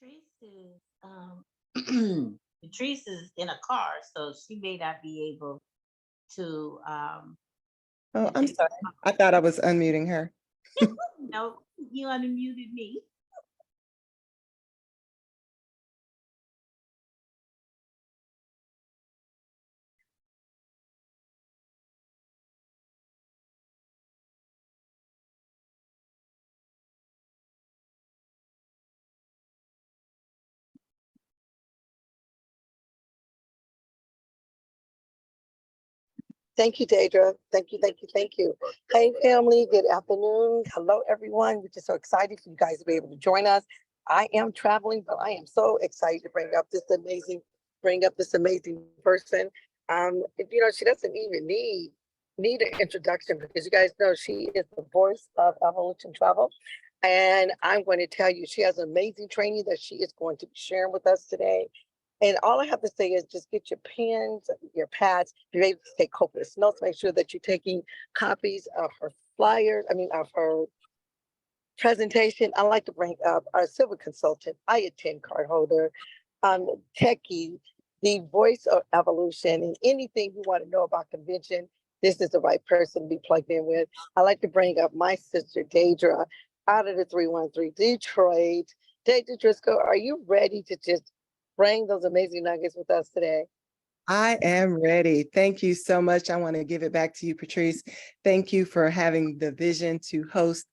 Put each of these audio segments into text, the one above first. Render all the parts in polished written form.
Patrice is Patrice is in a car, so she may not be able to Oh, to I'm take sorry. I thought I was unmuting her. no, you unmuted me. Thank you, Dadra. Thank you, thank you, thank you. Hey, family. Good afternoon. Hello, everyone. We're just so excited for you guys to be able to join us. I am traveling, but I am so excited to bring up this amazing person. She doesn't even need an introduction because you guys know she is the voice of Evolution Travel. And I'm going to tell you, she has an amazing training that she is going to be sharing with us today. And all I have to say is just get your pens, your pads, be able to take copious notes. Make sure that you're taking copies of her flyer, of her presentation. I like to bring up our civil consultant, I-attend card holder, techie, the voice of evolution, and anything you want to know about convention. This is the right person to be plugged in with. I like to bring up my sister, Dadra, out of the 313 Detroit. Dadra Driscoll, are you ready to just bring those amazing nuggets with us today? I am ready. Thank you so much. I want to give it back to you, Patrice. Thank you for having the vision to host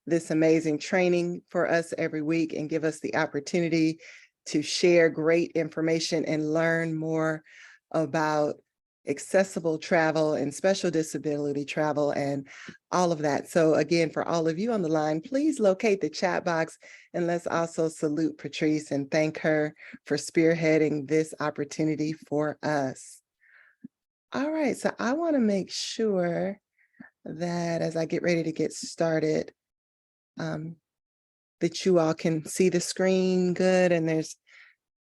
this amazing training for us every week and give us the opportunity to share great information and learn more about accessible travel and special disability travel and all of that. So again, for all of you on the line, please locate the chat box and let's also salute Patrice and thank her for spearheading this opportunity for us. All right, so I want to make sure that as I get ready to get started, that you all can see the screen good and there's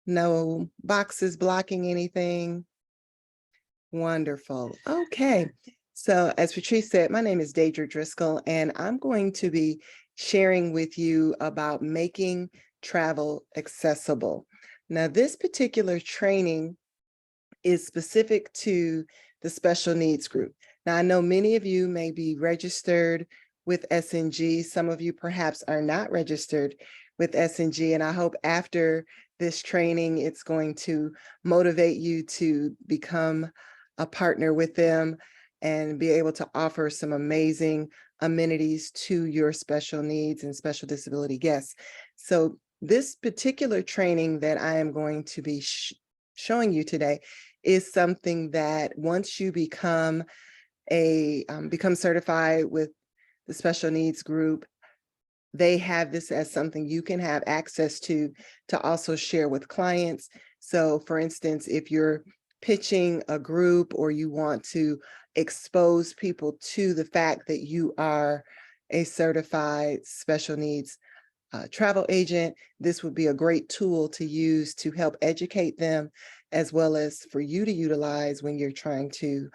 no boxes blocking anything. Wonderful. Okay. So as Patrice said, my name is Dadra Driscoll, and I'm going to be sharing with you about making travel accessible. Now, this particular training is specific to the special needs group. Now, I know many of you may be registered with SNG. Some of you perhaps are not registered with SNG, and I hope after this training, it's going to motivate you to become a partner with them and be able to offer some amazing amenities to your special needs and special disability guests. So this particular training that I am going to be showing you today is something that once you become certified with the special needs group, they have this as something you can have access to also share with clients. So for instance, if you're pitching a group or you want to expose people to the fact that you are a certified special needs travel agent, this would be a great tool to use to help educate them, as well as for you to utilize when you're trying to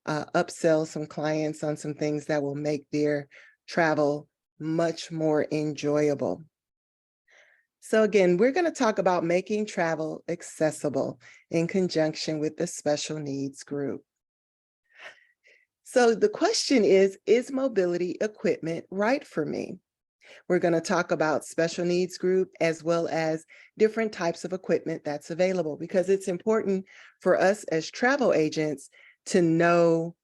upsell some clients on some things that will make their travel much more enjoyable. So again, we're going to talk about making travel accessible in conjunction with the special needs group. So the question is mobility equipment right for me? We're going to talk about special needs group as well as different types of equipment that's available, because it's important for us as travel agents to know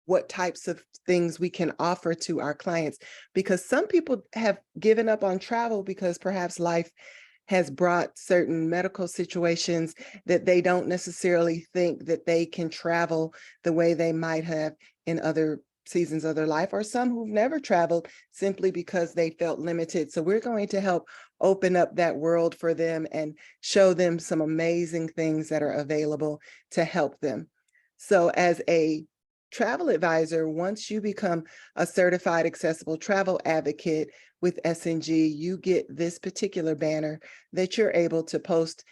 what types of things we can offer to our clients, because some people have given up on travel because perhaps life has brought certain medical situations that they don't necessarily think that they can travel the way they might have in other seasons of their life, or some who've never traveled simply because they felt limited. So we're going to help open up that world for them and show them some amazing things that are available to help them. So as a travel advisor, once you become a certified accessible travel advocate with SNG, you get this particular banner that you're able to post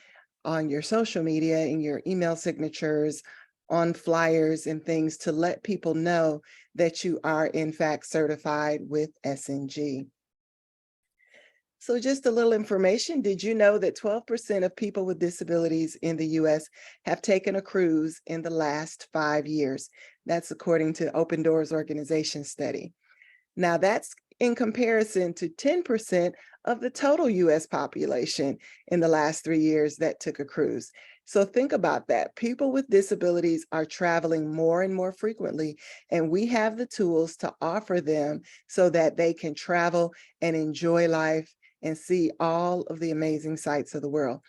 on your social media, in your email signatures, on flyers and things to let people know that you are in fact certified with SNG. So just a little information. Did you know that 12% of people with disabilities in the US have taken a cruise in the last 5 years? That's according to Open Doors organization study. Now that's in comparison to 10% of the total US population in the last 3 years that took a cruise. So think about that. People with disabilities are traveling more and more frequently, and we have the tools to offer them so that they can travel and enjoy life and see all of the amazing sights of the world.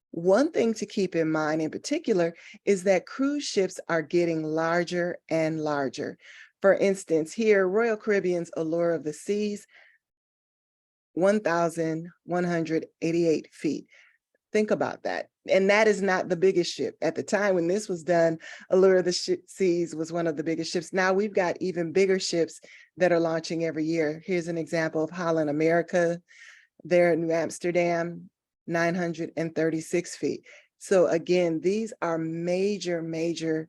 One thing to keep in mind in particular is that cruise ships are getting larger and larger. For instance, here, Royal Caribbean's Allure of the Seas, 1,188 feet. Think about that. And that is not the biggest ship. At the time when this was done, Allure of the Seas was one of the biggest ships. Now we've got even bigger ships that are launching every year. Here's an example of Holland America. They're in New Amsterdam, 936 feet. So again, these are major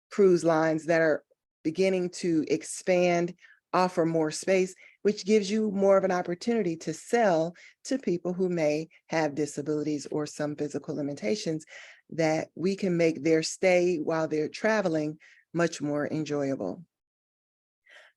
cruise lines that are beginning to expand, offer more space, which gives you more of an opportunity to sell to people who may have disabilities or some physical limitations, that we can make their stay while they're traveling much more enjoyable.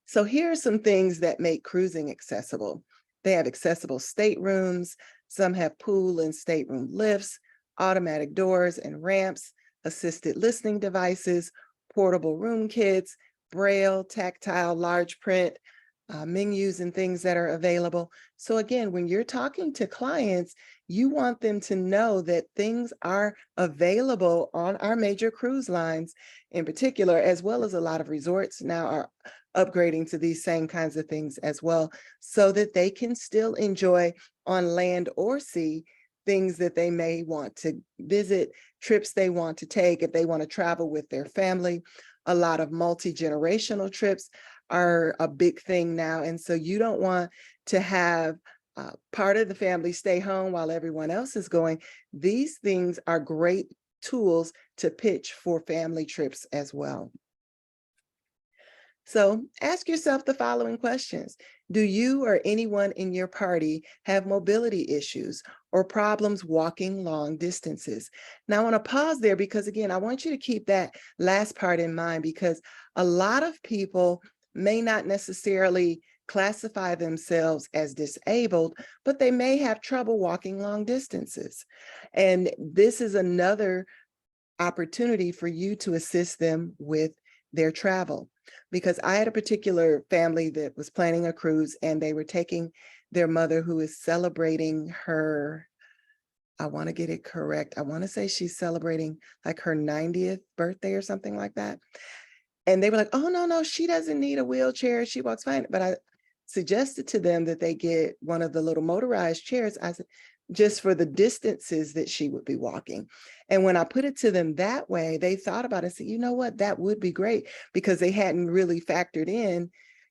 So here are some things that make cruising accessible. They have accessible staterooms. Some have pool and stateroom lifts, automatic doors and ramps, assisted listening devices, portable room kits, braille, tactile, large print, menus and things that are available. So again, when you're talking to clients, you want them to know that things are available on our major cruise lines in particular, as well as a lot of resorts now are upgrading to these same kinds of things as well, so that they can still enjoy on land or sea things that they may want to visit, trips they want to take if they want to travel with their family. A lot of multi-generational trips are a big thing now. And so you don't want to have part of the family stay home while everyone else is going. These things are great tools to pitch for family trips as well. So ask yourself the following questions. Do you or anyone in your party have mobility issues or problems walking long distances? Now I want to pause there because again, I want you to keep that last part in mind, because a lot of people may not necessarily classify themselves as disabled, but they may have trouble walking long distances. And this is another opportunity for you to assist them with their travel. Because I had a particular family that was planning a cruise, and they were taking their mother who is celebrating her, I want to get it correct, I want to say she's celebrating like her 90th birthday or something like that. And they were like, oh, no, she doesn't need a wheelchair. She walks fine. But I suggested to them that they get one of the little motorized chairs. I said, just for the distances that she would be walking. And when I put it to them that way, they thought about it and said, you know what, that would be great, because they hadn't really factored in,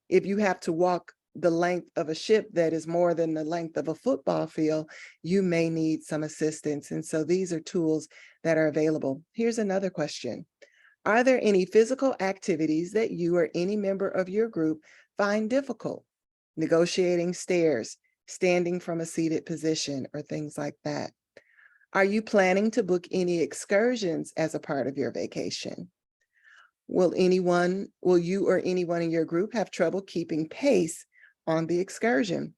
if you have to walk the length of a ship that is more than the length of a football field, you may need some assistance. And so these are tools that are available. Here's another question. Are there any physical activities that you or any member of your group find difficult? Negotiating stairs, standing from a seated position, or things like that. Are you planning to book any excursions as a part of your vacation? Will you or anyone in your group have trouble keeping pace on the excursion?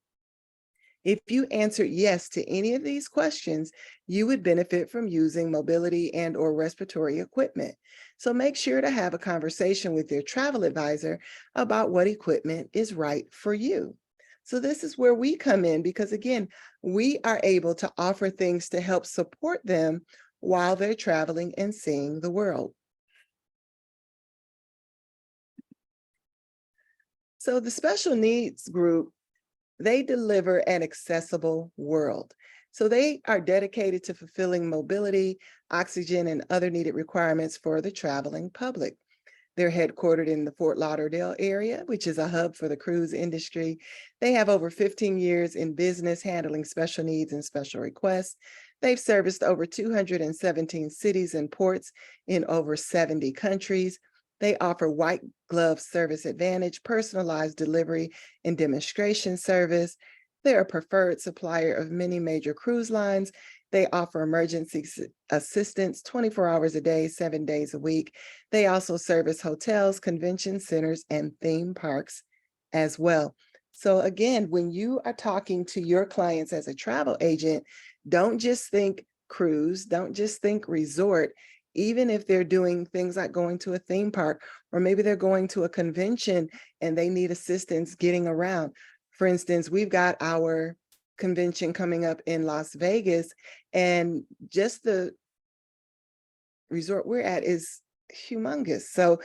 If you answered yes to any of these questions, you would benefit from using mobility and or respiratory equipment. So make sure to have a conversation with your travel advisor about what equipment is right for you. So this is where we come in, because again, we are able to offer things to help support them while they're traveling and seeing the world. So the special needs group, they deliver an accessible world. So they are dedicated to fulfilling mobility, oxygen, and other needed requirements for the traveling public. They're headquartered in the Fort Lauderdale area, which is a hub for the cruise industry. They have over 15 years in business handling special needs and special requests. They've serviced over 217 cities and ports in over 70 countries. They offer white glove service advantage, personalized delivery and demonstration service. They're a preferred supplier of many major cruise lines. They offer emergency assistance 24 hours a day, 7 days a week. They also service hotels, convention centers, and theme parks as well. So again, when you are talking to your clients as a travel agent, don't just think cruise, don't just think resort. Even if they're doing things like going to a theme park, or maybe they're going to a convention and they need assistance getting around. For instance, we've got our convention coming up in Las Vegas, and just the resort we're at is humongous. So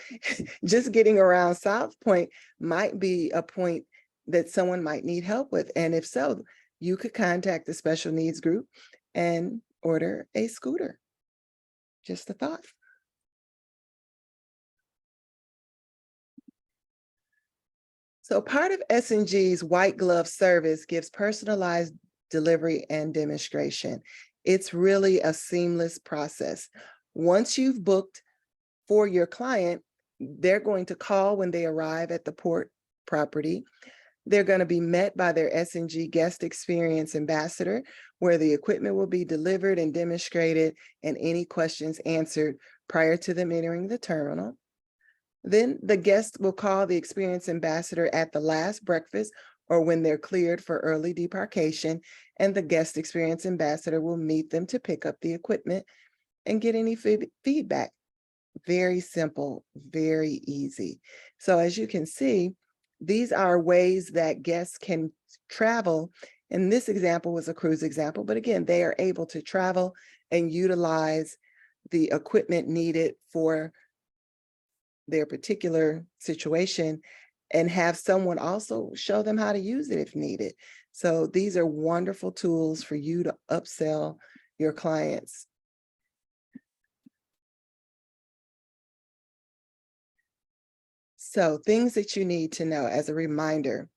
just getting around South Point might be a point that someone might need help with. And if so, you could contact the special needs group and order a scooter. Just a thought. So part of SNG's white glove service gives personalized delivery and demonstration. It's really a seamless process. Once you've booked for your client, they're going to call when they arrive at the port property. They're going to be met by their SNG guest experience ambassador, where the equipment will be delivered and demonstrated and any questions answered prior to them entering the terminal. Then the guest will call the experience ambassador at the last breakfast or when they're cleared for early debarkation, and the guest experience ambassador will meet them to pick up the equipment and get any feedback. Very simple, very easy. So as you can see, these are ways that guests can travel. And this example was a cruise example, but again, they are able to travel and utilize the equipment needed for their particular situation and have someone also show them how to use it if needed. So these are wonderful tools for you to upsell your clients. So things that you need to know as a reminder: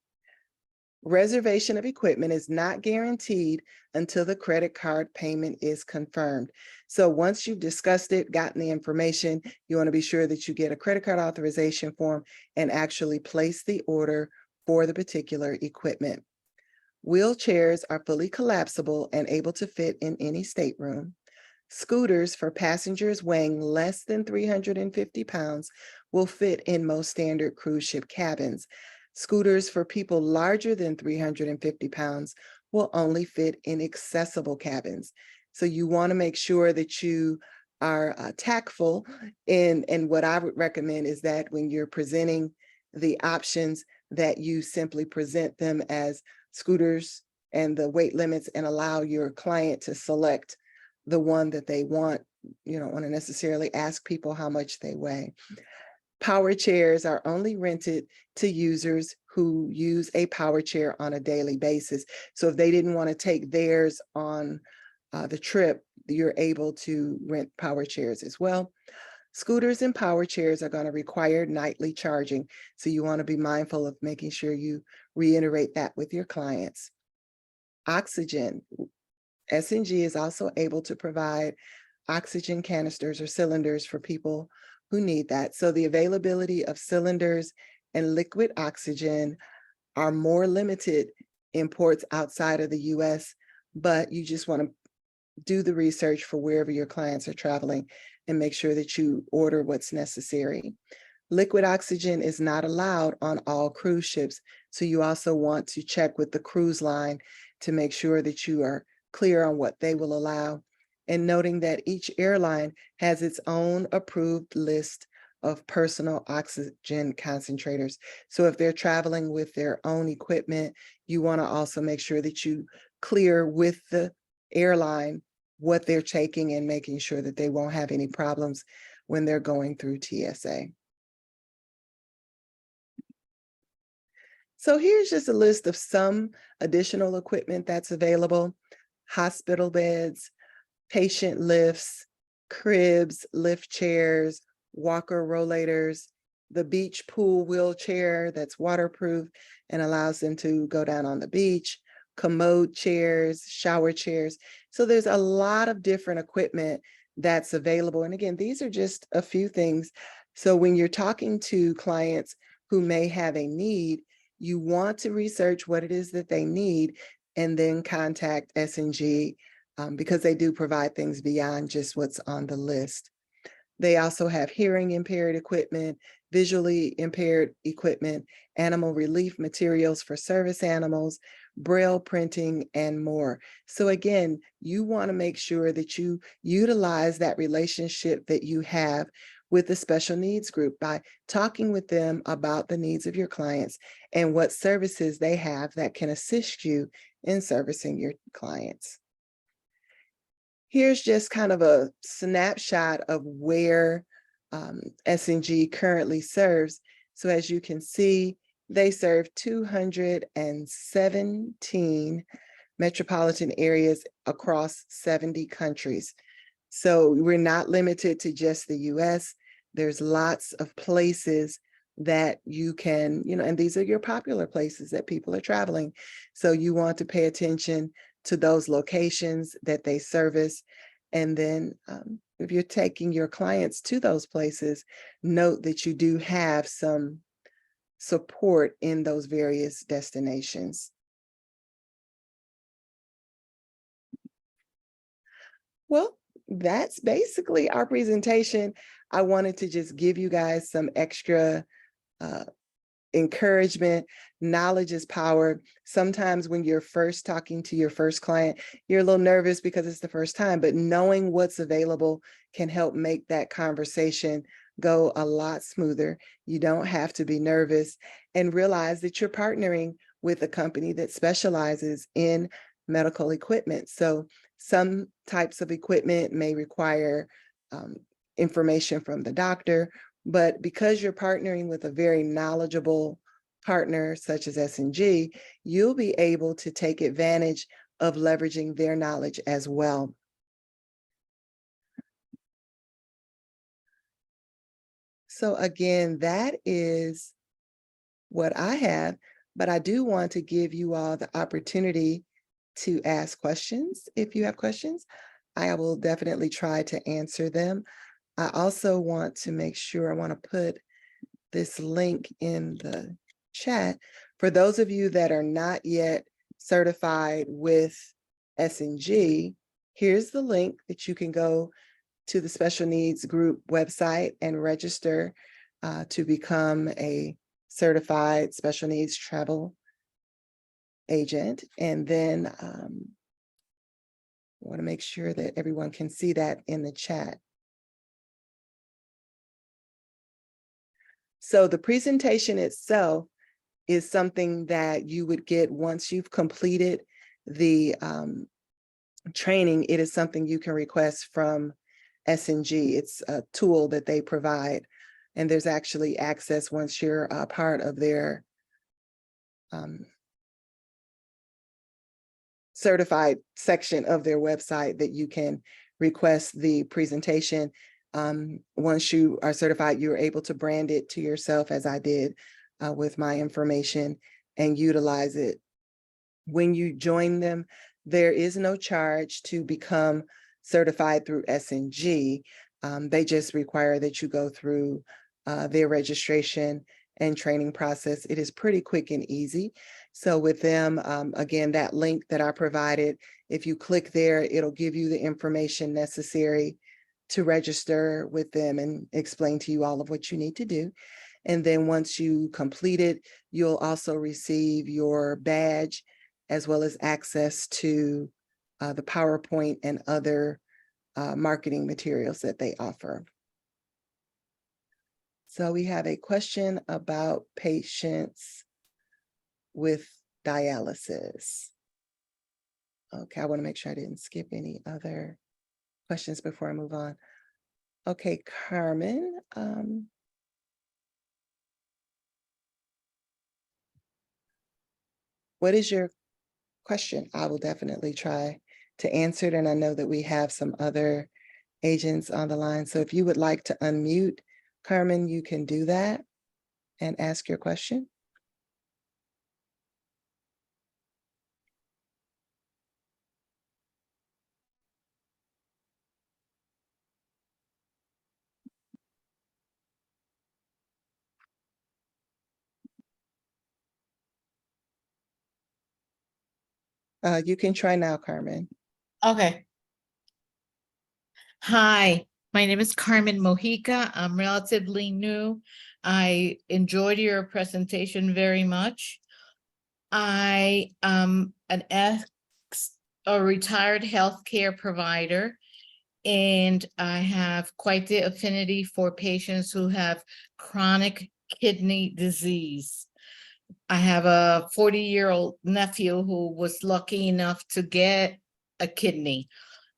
reservation of equipment is not guaranteed until the credit card payment is confirmed. So once you've discussed it, gotten the information, you want to be sure that you get a credit card authorization form and actually place the order for the particular equipment. Wheelchairs are fully collapsible and able to fit in any stateroom. Scooters for passengers weighing less than 350 pounds will fit in most standard cruise ship cabins. Scooters for people larger than 350 pounds will only fit in accessible cabins. So you want to make sure that you are tactful. And what I would recommend is that when you're presenting the options, that you simply present them as scooters and the weight limits and allow your client to select the one that they want. You don't want to necessarily ask people how much they weigh. Power chairs are only rented to users who use a power chair on a daily basis. So if they didn't want to take theirs on the trip, you're able to rent power chairs as well. Scooters and power chairs are going to require nightly charging. So you want to be mindful of making sure you reiterate that with your clients. Oxygen. SNG is also able to provide oxygen canisters or cylinders for people who need that. So the availability of cylinders and liquid oxygen are more limited in ports outside of the US, but you just want to do the research for wherever your clients are traveling and make sure that you order what's necessary. Liquid oxygen is not allowed on all cruise ships. So you also want to check with the cruise line to make sure that you are clear on what they will allow, and noting that each airline has its own approved list of personal oxygen concentrators. So if they're traveling with their own equipment, you want to also make sure that you clear with the airline what they're taking and making sure that they won't have any problems when they're going through TSA. So here's just a list of some additional equipment that's available: hospital beds, patient lifts, cribs, lift chairs, walker rollators, the beach pool wheelchair that's waterproof and allows them to go down on the beach, commode chairs, shower chairs. So there's a lot of different equipment that's available. And again, these are just a few things. So when you're talking to clients who may have a need, you want to research what it is that they need and then contact SNG because they do provide things beyond just what's on the list. They also have hearing impaired equipment, visually impaired equipment, animal relief materials for service animals, braille printing, and more. So again, you want to make sure that you utilize that relationship that you have with the special needs group by talking with them about the needs of your clients and what services they have that can assist you in servicing your clients. Here's just kind of a snapshot of where SNG currently serves. So as you can see, they serve 217 metropolitan areas across 70 countries. So we're not limited to just the US. There's lots of places that you can, and these are your popular places that people are traveling. So you want to pay attention to those locations that they service. And then if you're taking your clients to those places, note that you do have some support in those various destinations. Well, that's basically our presentation. I wanted to just give you guys some extra encouragement. Knowledge is power. Sometimes when you're first talking to your first client, you're a little nervous because it's the first time, but knowing what's available can help make that conversation go a lot smoother. You don't have to be nervous, and realize that you're partnering with a company that specializes in medical equipment. So some types of equipment may require information from the doctor, but because you're partnering with a very knowledgeable partner such as SNG, you'll be able to take advantage of leveraging their knowledge as well. So again, that is what I have, but I do want to give you all the opportunity to ask questions. If you have questions, I will definitely try to answer them. I also want to make sure, I want to put this link in the chat. For those of you that are not yet certified with SNG, here's the link that you can go to the Special Needs Group website and register to become a certified special needs travel agent. And then I want to make sure that everyone can see that in the chat. So the presentation itself is something that you would get once you've completed the training. It is something you can request from SNG. It's a tool that they provide, and there's actually access once you're a part of their certified section of their website that you can request the presentation. Once you are certified, you're able to brand it to yourself, as I did with my information, and utilize it. When you join them, there is no charge to become certified through SNG. They just require that you go through their registration and training process. It is pretty quick and easy. So with them, again, that link that I provided, if you click there, it'll give you the information necessary to register with them and explain to you all of what you need to do. And then once you complete it, you'll also receive your badge as well as access to the PowerPoint and other marketing materials that they offer. So we have a question about patients with dialysis. Okay, I want to make sure I didn't skip any other questions before I move on. Okay, Carmen. What is your question? I will definitely try to answer it. And I know that we have some other agents on the line. So if you would like to unmute, Carmen, you can do that and ask your question. You can try now, Carmen. Okay. Hi, my name is Carmen Mojica. I'm relatively new. I enjoyed your presentation very much. I am a retired healthcare provider, and I have quite the affinity for patients who have chronic kidney disease. I have a 40-year-old nephew who was lucky enough to get a kidney.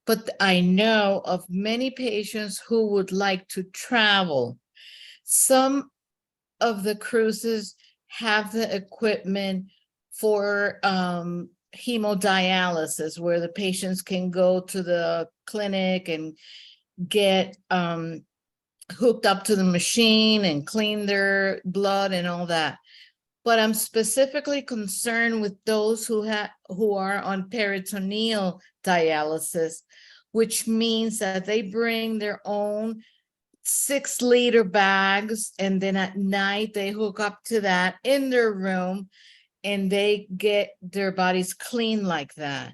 But I know of many patients who would like to travel. Some of the cruises have the equipment for hemodialysis, where the patients can go to the clinic and get hooked up to the machine and clean their blood and all that. But I'm specifically concerned with those who are on peritoneal dialysis, which means that they bring their own 6-liter bags, and then at night they hook up to that in their room and they get their bodies clean like that.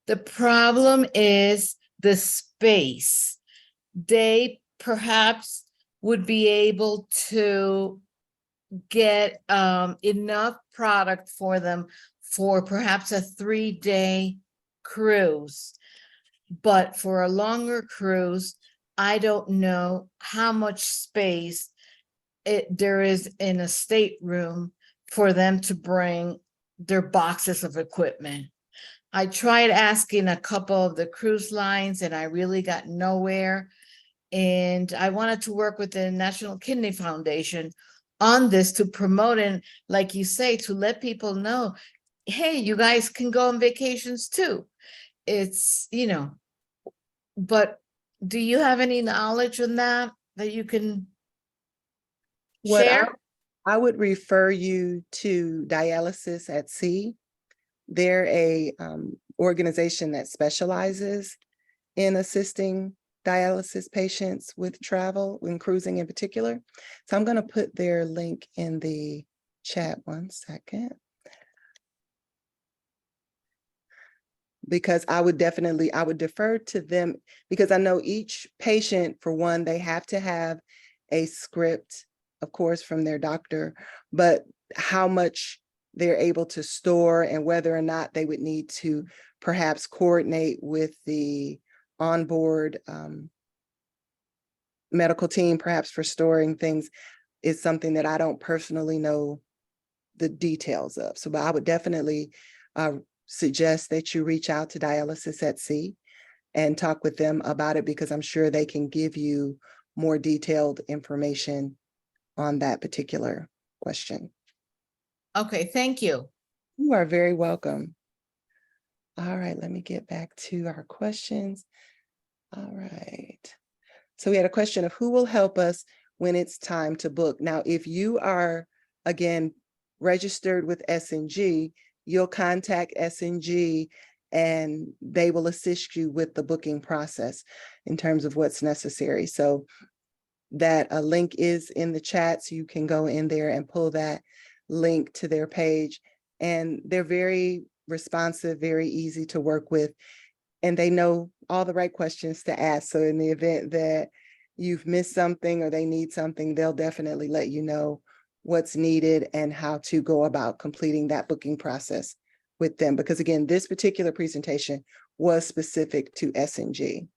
The problem is the space. They perhaps would be able to get enough product for them for perhaps a 3-day cruise. But for a longer cruise, I don't know how much space there is in a stateroom for them to bring their boxes of equipment. I tried asking a couple of the cruise lines and I really got nowhere. And I wanted to work with the National Kidney Foundation on this to promote, and like you say, to let people know, hey, you guys can go on vacations too. It's, but do you have any knowledge on that you can What share? I would refer you to Dialysis at Sea. They're a organization that specializes in assisting dialysis patients with travel, when cruising in particular. So I'm going to put their link in the chat. 1 second. Because I would defer to them, because I know each patient, for one, they have to have a script, of course, from their doctor, but how much they're able to store and whether or not they would need to perhaps coordinate with the onboard medical team, perhaps for storing things, is something that I don't personally know the details of. So, but I would definitely suggest that you reach out to Dialysis at Sea and talk with them about it, because I'm sure they can give you more detailed information on that particular question. Okay, thank you. You are very welcome. All right, let me get back to our questions. All right. So we had a question of who will help us when it's time to book. Now, if you are, again, registered with SNG, you'll contact SNG and they will assist you with the booking process in terms of what's necessary. So that a link is in the chat, so you can go in there and pull that link to their page. And they're very responsive, very easy to work with, and they know all the right questions to ask. So in the event that you've missed something or they need something, they'll definitely let you know what's needed and how to go about completing that booking process with them. Because again, this particular presentation was specific to SNG.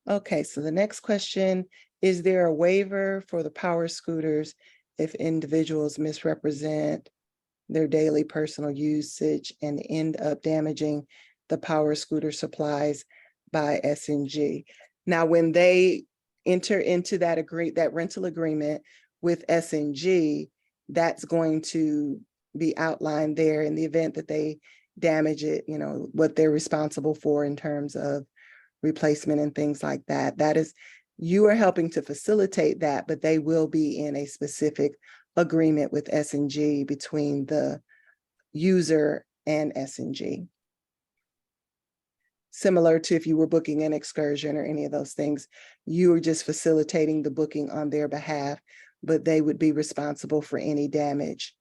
Okay, so the next question, is there a waiver for the power scooters if individuals misrepresent their daily personal usage and end up damaging the power scooter supplies by SNG? Now, when they enter into that rental agreement with SNG, that's going to be outlined there in the event that they damage it, what they're responsible for in terms of replacement and things like that. That is, you are helping to facilitate that, but they will be in a specific agreement with SNG between the user and SNG. Similar to if you were booking an excursion or any of those things, you are just facilitating the booking on their behalf, but they would be responsible for any damage.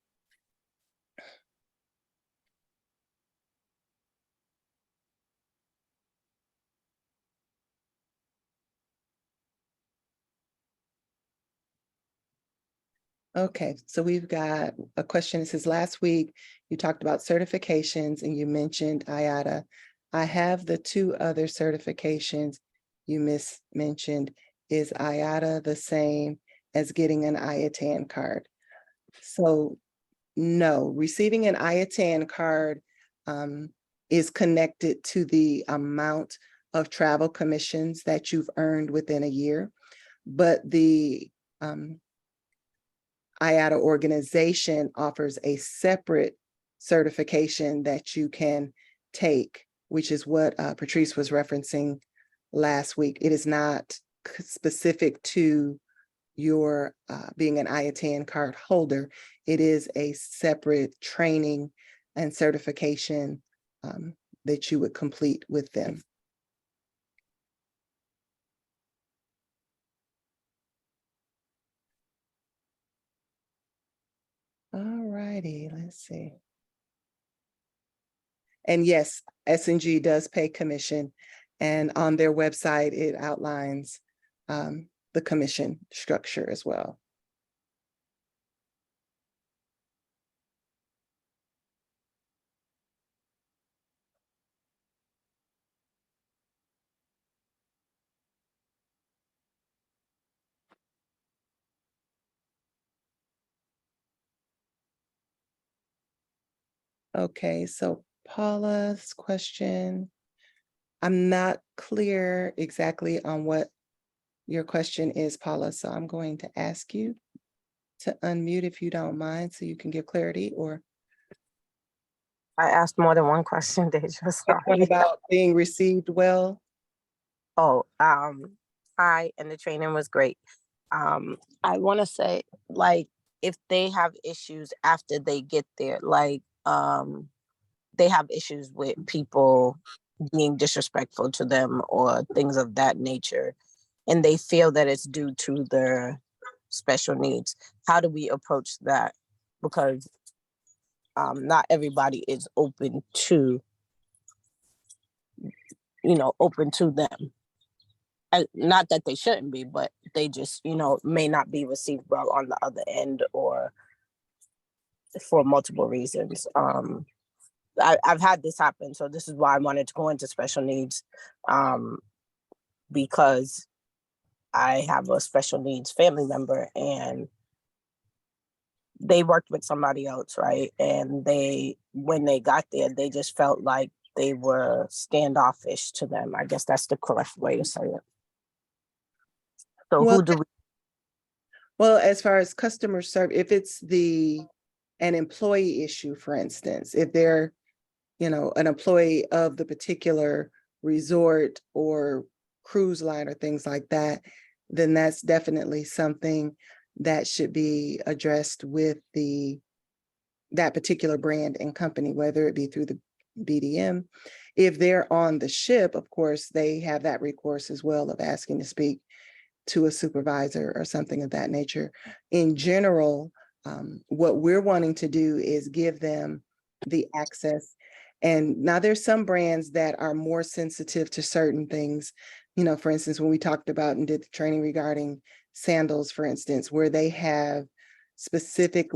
Okay, so we've got a question. It says, last week you talked about certifications and you mentioned IATA. I have the 2 other certifications you mentioned. Is IATA the same as getting an IATAN card? So no, receiving an IATAN card is connected to the amount of travel commissions that you've earned within a year, but the IATA organization offers a separate certification that you can take, which is what Patrice was referencing last week. It is not specific to your being an IATAN card holder. It is a separate training and certification that you would complete with them. All righty, let's see. And yes, SNG does pay commission, and on their website, it outlines the commission structure as well. Okay, so Paula's question, I'm not clear exactly on what your question is, Paula, so I'm going to ask you to unmute if you don't mind, so you can give clarity. Or I asked more than one question, Deja, what sorry. about being received well? Oh, hi, and the training was great. I want to say, like, if they have issues after they get there, like, they have issues with people being disrespectful to them or things of that nature, and they feel that it's due to their special needs. How do we approach that? Because not everybody is open to, open to them. Not that they shouldn't be, but they just, may not be received well on the other end, or for multiple reasons. I've had this happen, so this is why I wanted to go into special needs, because I have a special needs family member, and they worked with somebody else, right? And when they got there, they just felt like they were standoffish to them. I guess that's the correct way to say it. So Well, who do we? Well, as far as customer service, if it's an employee issue, for instance, if they're, an employee of the particular resort or cruise line or things like that, then that's definitely something that should be addressed with that particular brand and company, whether it be through the BDM. If they're on the ship, of course, they have that recourse as well of asking to speak to a supervisor or something of that nature. In general, what we're wanting to do is give them the access. And now there's some brands that are more sensitive to certain things. For instance, when we talked about and did the training regarding sandals, for instance, where they have specific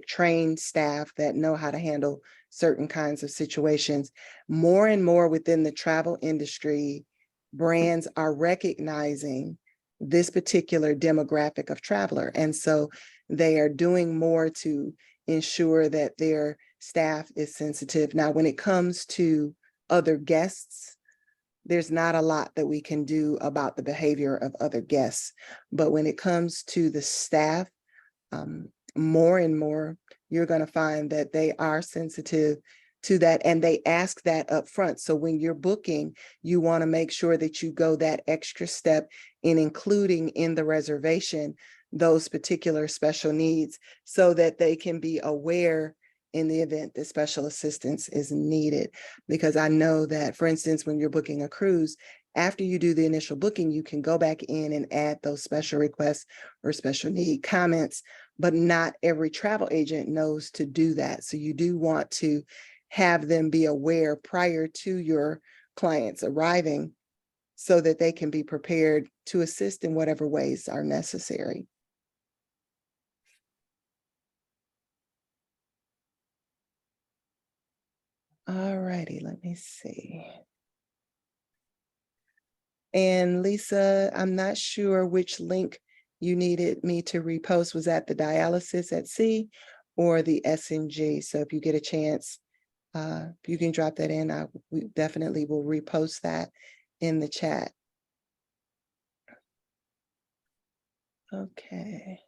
trained staff that know how to handle certain kinds of situations. More and more within the travel industry, brands are recognizing this particular demographic of traveler. And so they are doing more to ensure that their staff is sensitive. Now, when it comes to other guests, there's not a lot that we can do about the behavior of other guests. But when it comes to the staff, more and more, you're going to find that they are sensitive to that, and they ask that up front. So when you're booking, you want to make sure that you go that extra step in including in the reservation those particular special needs, so that they can be aware in the event that special assistance is needed. Because I know that, for instance, when you're booking a cruise, after you do the initial booking, you can go back in and add those special requests or special need comments, but not every travel agent knows to do that. So you do want to have them be aware prior to your clients arriving so that they can be prepared to assist in whatever ways are necessary. All righty, let me see. And Lisa, I'm not sure which link you needed me to repost. Was that the dialysis at sea or the SNG? So if you get a chance, you can drop that in. We definitely will repost that in the chat. Okay.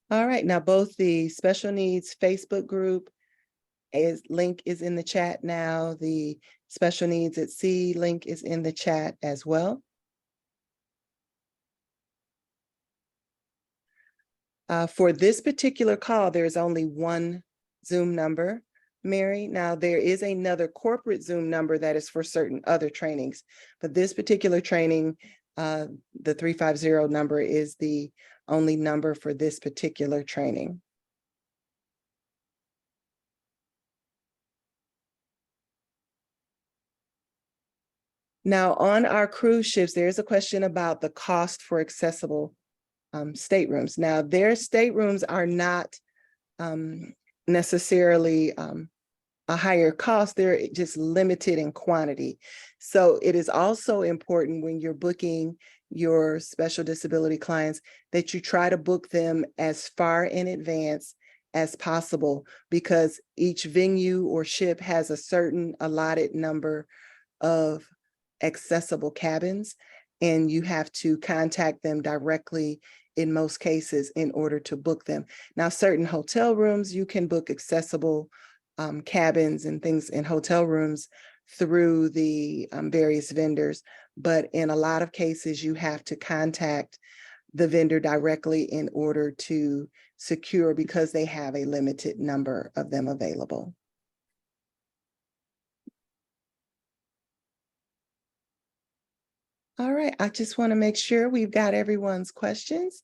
All right, now both the special needs Facebook group link is in the chat now. The special needs at sea link is in the chat as well. For this particular call, there's only one Zoom number, Mary. Now there is another corporate Zoom number that is for certain other trainings, but this particular training, the 350 number is the only number for this particular training. Now on our cruise ships, there's a question about the cost for accessible staterooms. Now their staterooms are not necessarily a higher cost, they're just limited in quantity. So it is also important when you're booking your special disability clients that you try to book them as far in advance as possible, because each venue or ship has a certain allotted number of accessible cabins, and you have to contact them directly in most cases in order to book them. Now, certain hotel rooms, you can book accessible cabins and things in hotel rooms through the various vendors, but in a lot of cases, you have to contact the vendor directly in order to secure, because they have a limited number of them available. All right, I just want to make sure we've got everyone's questions.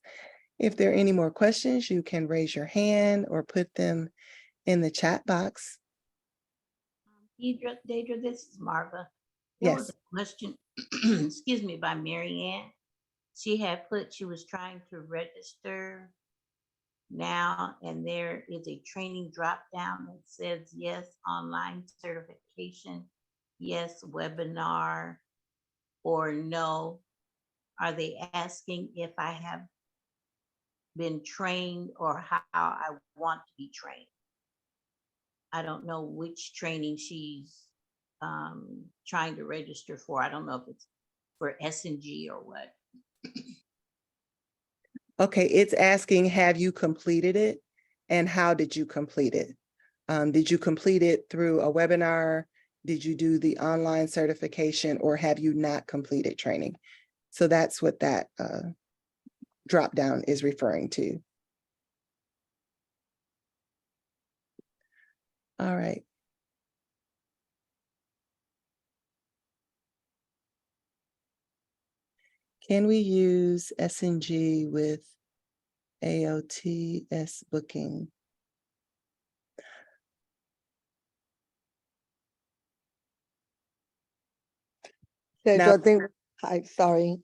If there are any more questions, you can raise your hand or put them in the chat box. Dadra, this is Marva. There was Yes. a question, excuse me, by Mary Ann. She had put, she was trying to register now, and there is a training drop down that says yes, online certification, yes, webinar, or no. Are they asking if I have been trained or how I want to be trained? I don't know which training she's trying to register for. I don't know if it's for SNG or what. Okay, it's asking, have you completed it? And how did you complete it? Did you complete it through a webinar? Did you do the online certification, or have you not completed training? So that's what that drop down is referring to. All right. Can we use SNG with AOTS booking? Sandra, I think, hi, sorry.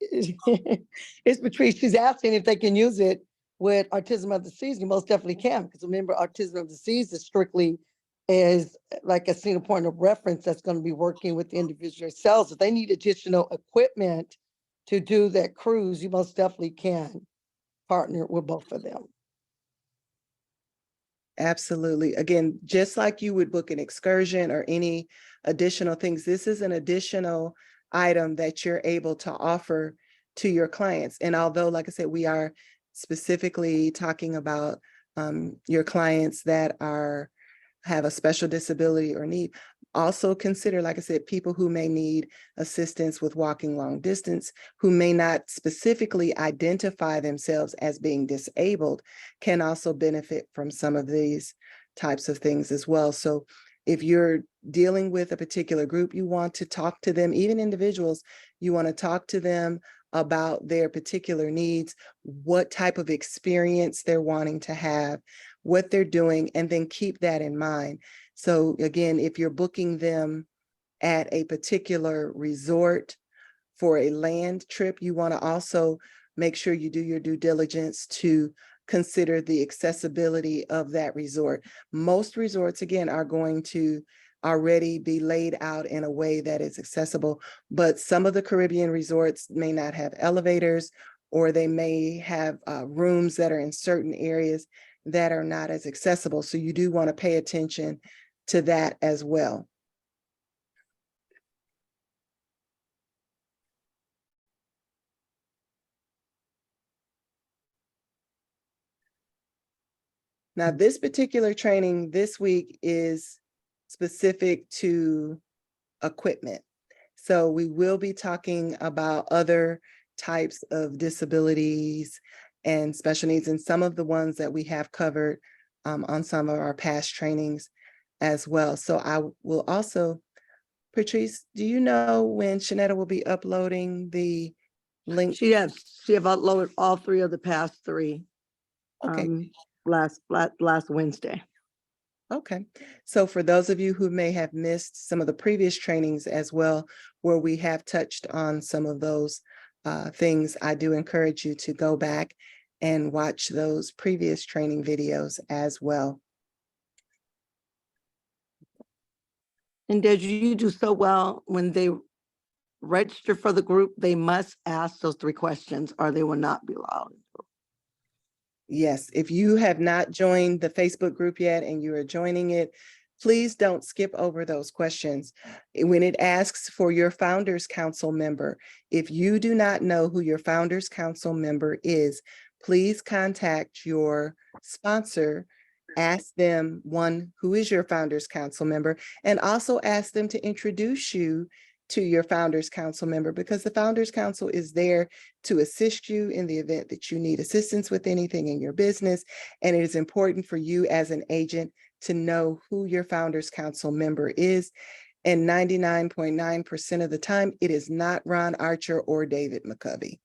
It's Patrice, she's asking if they can use it with Autism of the Seas. You most definitely can, because remember, Autism of the Seas is strictly like a single point of reference that's going to be working with the individual cells. If they need additional equipment to do that cruise, you most definitely can partner with both of them. Absolutely. Again, just like you would book an excursion or any additional things, this is an additional item that you're able to offer to your clients. And although, like I said, we are specifically talking about your clients that have a special disability or need, Also consider, like I said, people who may need assistance with walking long distance, who may not specifically identify themselves as being disabled, can also benefit from some of these types of things as well. So if you're dealing with a particular group, you want to talk to them, even individuals, you want to talk to them about their particular needs, what type of experience they're wanting to have, what they're doing, and then keep that in mind. So again, if you're booking them at a particular resort for a land trip, you want to also make sure you do your due diligence to consider the accessibility of that resort. Most resorts, again, are going to already be laid out in a way that is accessible, but some of the Caribbean resorts may not have elevators, or they may have rooms that are in certain areas that are not as accessible. So you do want to pay attention to that as well. Now, this particular training this week is specific to equipment. So we will be talking about other types of disabilities and special needs, and some of the ones that we have covered on some of our past trainings as well. So I will also, Patrice, do you know when Shanetta will be uploading the link? She have uploaded all three of the past three. Okay. Last Wednesday. Okay, so for those of you who may have missed some of the previous trainings as well, where we have touched on some of those things, I do encourage you to go back and watch those previous training videos as well. And did you do so well when they register for the group? They must ask those 3 questions or they will not be allowed. Yes, if you have not joined the Facebook group yet and you are joining it, please don't skip over those questions. When it asks for your Founders Council member, if you do not know who your Founders Council member is, please contact your sponsor, ask them, one, who is your Founders Council member, and also ask them to introduce you to your Founders Council member, because the Founders Council is there to assist you in the event that you need assistance with anything in your business. And it is important for you as an agent to know who your Founders Council member is. And 99.9% of the time, it is not Ron Archer or David McCovey.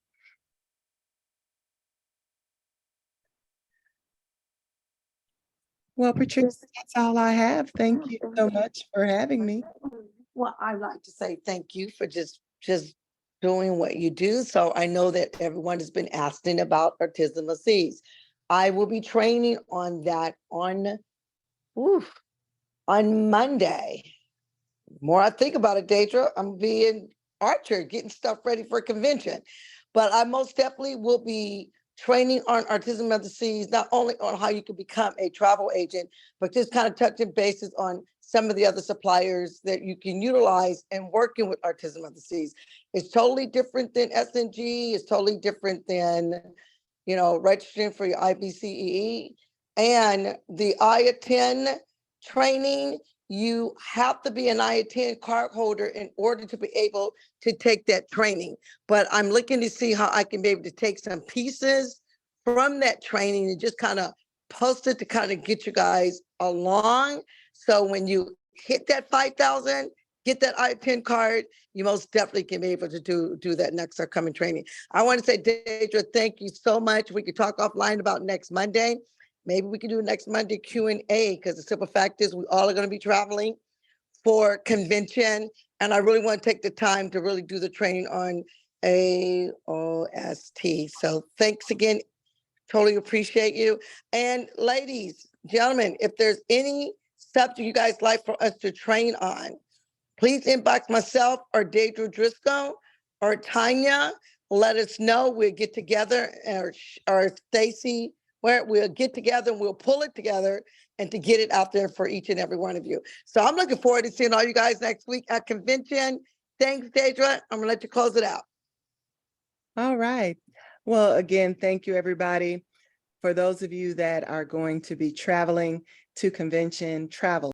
Well, Patrice, that's all I have. Thank you so much for having me. Well, I'd like to say thank you for just doing what you do. So I know that everyone has been asking about autism disease. I will be training on that on Monday. The more I think about it, Dadra, I'm being Archer, getting stuff ready for a convention. But I most definitely will be training on autism disease, not only on how you can become a travel agent, but just kind of touching bases on some of the other suppliers that you can utilize in working with autism disease. It's totally different than SNG. It's totally different than, registering for your IBCEE. And the IATN training, you have to be an IATN card holder in order to be able to take that training. But I'm looking to see how I can be able to take some pieces from that training and just kind of post it to kind of get you guys along. So when you hit that 5,000, get that IATN card, you most definitely can be able to do that next upcoming training. I want to say, Dadra, thank you so much. We could talk offline about next Monday. Maybe we can do next Monday Q&A, because the simple fact is we all are going to be traveling for convention. And I really want to take the time to really do the training on AOST. So thanks again. Totally appreciate you. And ladies, gentlemen, if there's any subject you guys like for us to train on, please inbox myself or Dadra Driscoll or Tanya. Let us know. We'll get together, or Stacy, where we'll get together and we'll pull it together and to get it out there for each and every one of you. So I'm looking forward to seeing all you guys next week at convention. Thanks, Dadra. I'm gonna let you close it out. All right. Well, again, thank you, everybody. For those of you that are going to be traveling to convention, travel